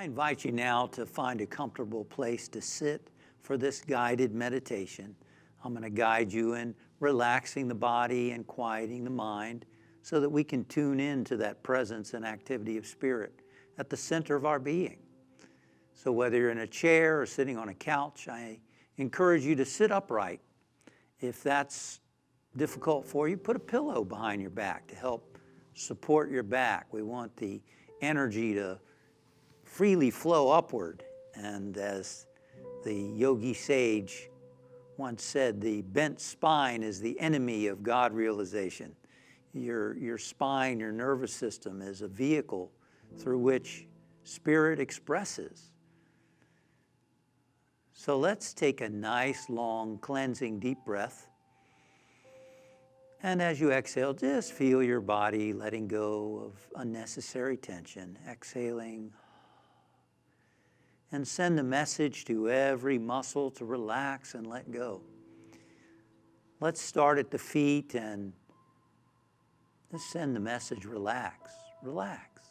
I invite you now to find a comfortable place to sit for this guided meditation. I'm going to guide you in relaxing the body and quieting the mind so that we can tune in to that presence and activity of spirit at the center of our being. So whether you're in a chair or sitting on a couch, I encourage you to sit upright. If that's difficult for you, put a pillow behind your back to help support your back. We want the energy to freely flow upward. And as the yogi sage once said, the bent spine is the enemy of God realization. Your spine, your nervous system is a vehicle through which spirit expresses. So let's take a nice, long, cleansing, deep breath. And as you exhale, just feel your body letting go of unnecessary tension. Exhaling. And send a message to every muscle to relax and let go. Let's start at the feet and just send the message, relax, relax.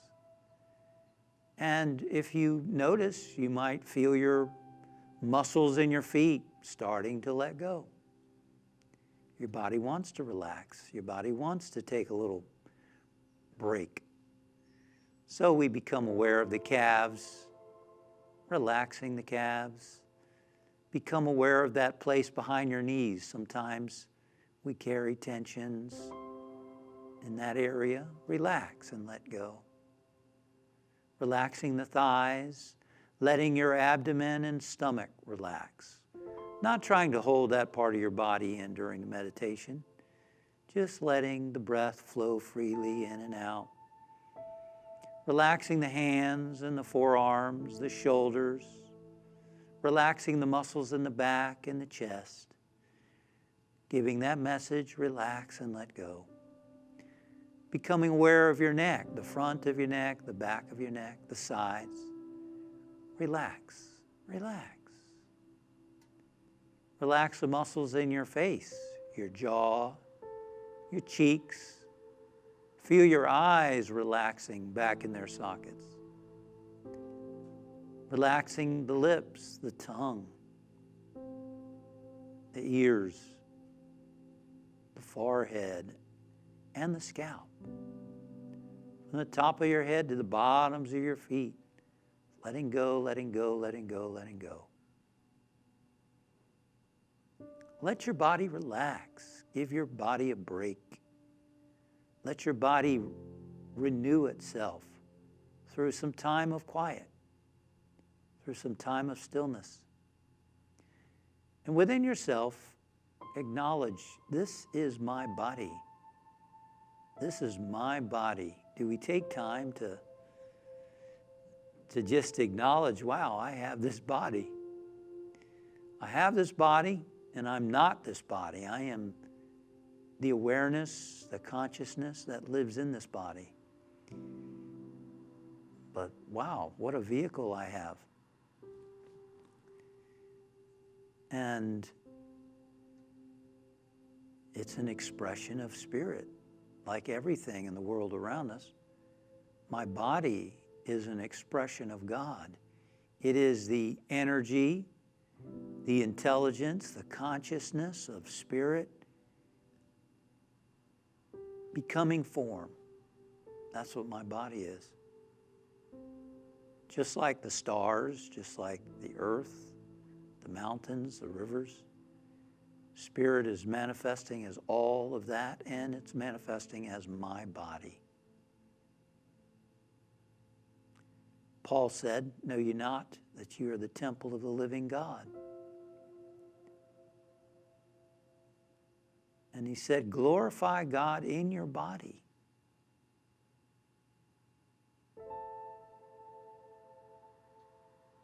And if you notice, you might feel your muscles in your feet starting to let go. Your body wants to relax. Your body wants to take a little break. So we become aware of the calves, relaxing the calves. Become aware of that place behind your knees. Sometimes we carry tensions in that area. Relax and let go. Relaxing the thighs, letting your abdomen and stomach relax. Not trying to hold that part of your body in during the meditation. Just letting the breath flow freely in and out. Relaxing the hands and the forearms, the shoulders. Relaxing the muscles in the back and the chest. Giving that message, relax and let go. Becoming aware of your neck, the front of your neck, the back of your neck, the sides. Relax, relax. Relax the muscles in your face, your jaw, your cheeks. Feel your eyes relaxing back in their sockets. Relaxing the lips, the tongue, the ears, the forehead, and the scalp. From the top of your head to the bottoms of your feet. Letting go, letting go, letting go, letting go. Let your body relax. Give your body a break. Let your body renew itself through some time of quiet, through some time of stillness. And within yourself, acknowledge, this is my body. This is my body. Do we take time to just acknowledge, wow, I have this body. I have this body, and I'm not this body. I am the awareness, the consciousness that lives in this body. But wow, what a vehicle I have. And it's an expression of spirit, like everything in the world around us. My body is an expression of God. It is the energy, the intelligence, the consciousness of spirit becoming form. That's what my body is. Just like the stars, just like the earth, the mountains, the rivers, spirit is manifesting as all of that, and it's manifesting as my body. Paul said, know ye not that you are the temple of the living God? And he said, glorify God in your body.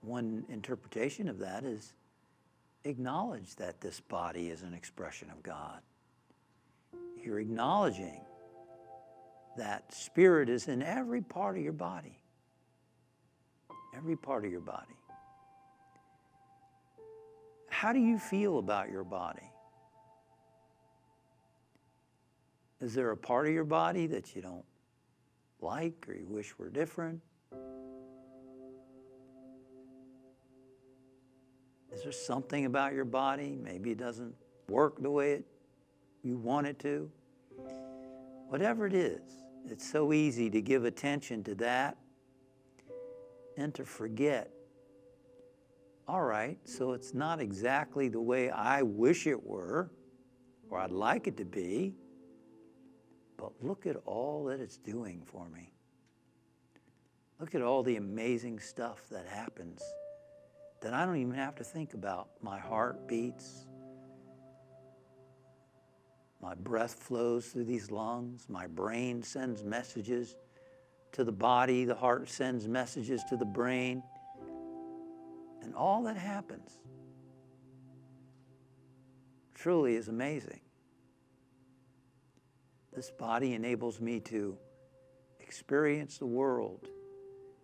One interpretation of that is acknowledge that this body is an expression of God. You're acknowledging that spirit is in every part of your body. Every part of your body. How do you feel about your body? Is there a part of your body that you don't like or you wish were different? Is there something about your body? Maybe it doesn't work the way you want it to. Whatever it is, it's so easy to give attention to that and to forget. All right, so it's not exactly the way I wish it were, or I'd like it to be, but look at all that it's doing for me. Look at all the amazing stuff that happens that I don't even have to think about. My heart beats, my breath flows through these lungs, my brain sends messages to the body, the heart sends messages to the brain, and all that happens truly is amazing. This body enables me to experience the world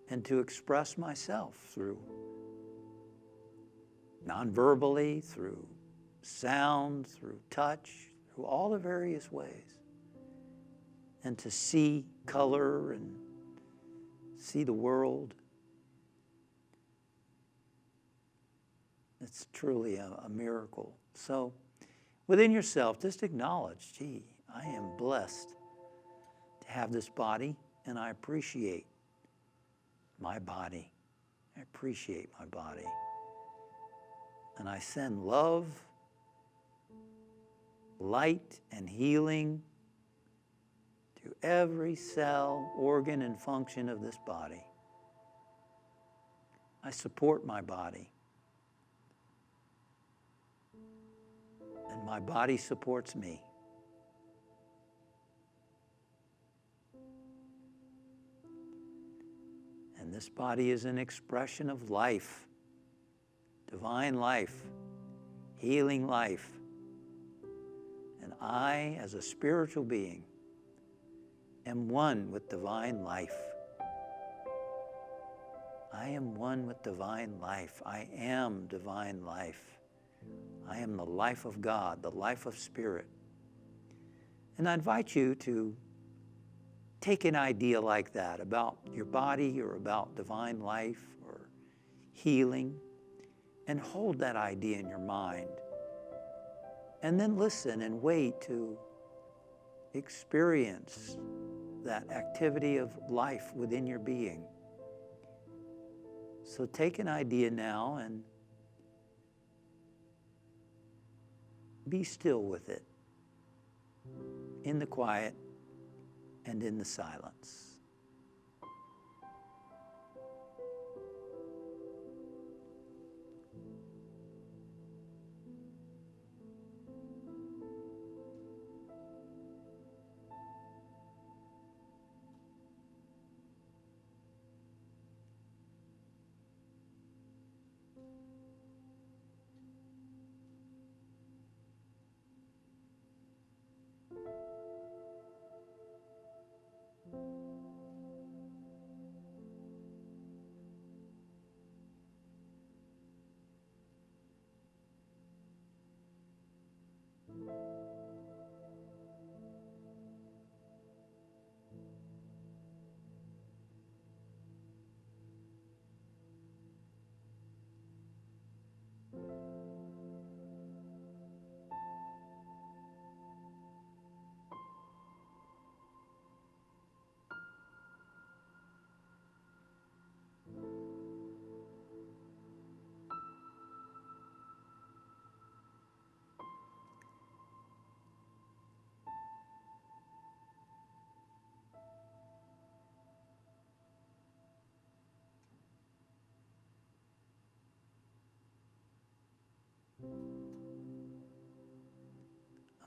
and to express myself through non-verbally, through sound, through touch, through all the various ways, and to see color and see the world. It's truly a miracle. So within yourself, just acknowledge, gee, I am blessed to have this body, and I appreciate my body. I appreciate my body. And I send love, light, and healing to every cell, organ, and function of this body. I support my body. And my body supports me. And this body is an expression of life, divine life, healing life. And I, as a spiritual being, am one with divine life. I am one with divine life. I am divine life. I am the life of God, the life of spirit. And I invite you to take an idea like that about your body or about divine life or healing, and hold that idea in your mind. And then listen and wait to experience that activity of life within your being. So take an idea now and be still with it in the quiet and in the silence.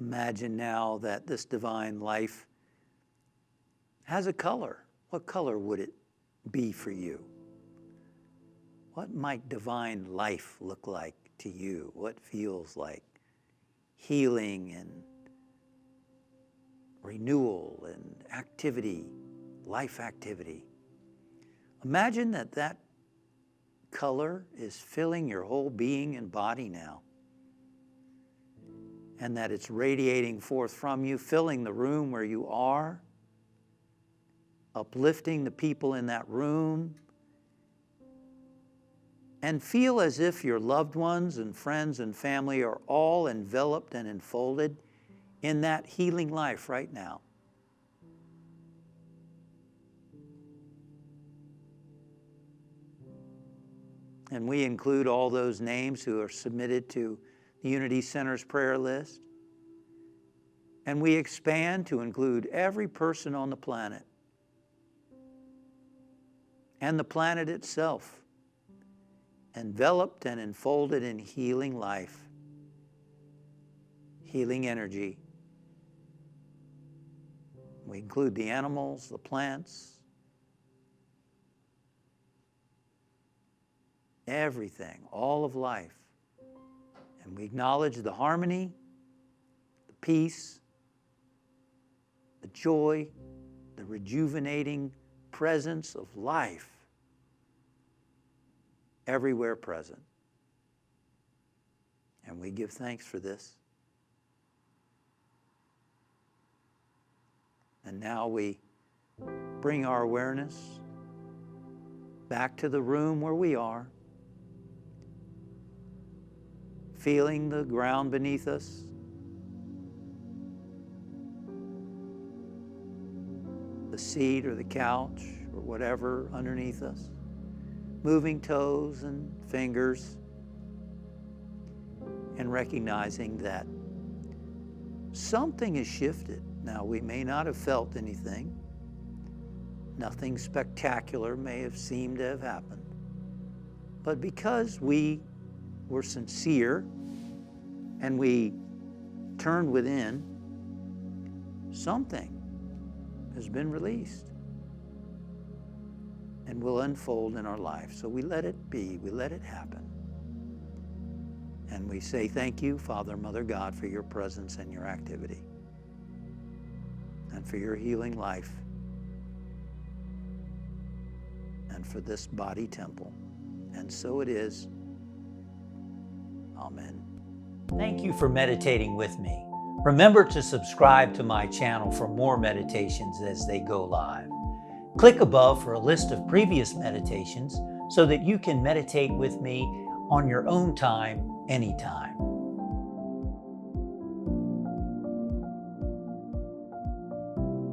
Imagine now that this divine life has a color. What color would it be for you? What might divine life look like to you? What feels like healing and renewal and activity, life activity? Imagine that that color is filling your whole being and body now, and that it's radiating forth from you, filling the room where you are, uplifting the people in that room, and feel as if your loved ones and friends and family are all enveloped and enfolded in that healing life right now. And we include all those names who are submitted to the Unity Center's prayer list. And we expand to include every person on the planet and the planet itself, enveloped and enfolded in healing life, healing energy. We include the animals, the plants, everything, all of life. And we acknowledge the harmony, the peace, the joy, the rejuvenating presence of life everywhere present. And we give thanks for this. And now we bring our awareness back to the room where we are, feeling the ground beneath us, the seat or the couch or whatever underneath us, moving toes and fingers, and recognizing that something has shifted. Now, we may not have felt anything. Nothing spectacular may have seemed to have happened. But because we were sincere and we turned within, something has been released and will unfold in our life. So we let it be, we let it happen. And we say thank you, Father, Mother, God, for your presence and your activity and for your healing life and for this body temple. And so it is. Amen. Thank you for meditating with me. Remember to subscribe to my channel for more meditations as they go live. Click above for a list of previous meditations so that you can meditate with me on your own time, anytime.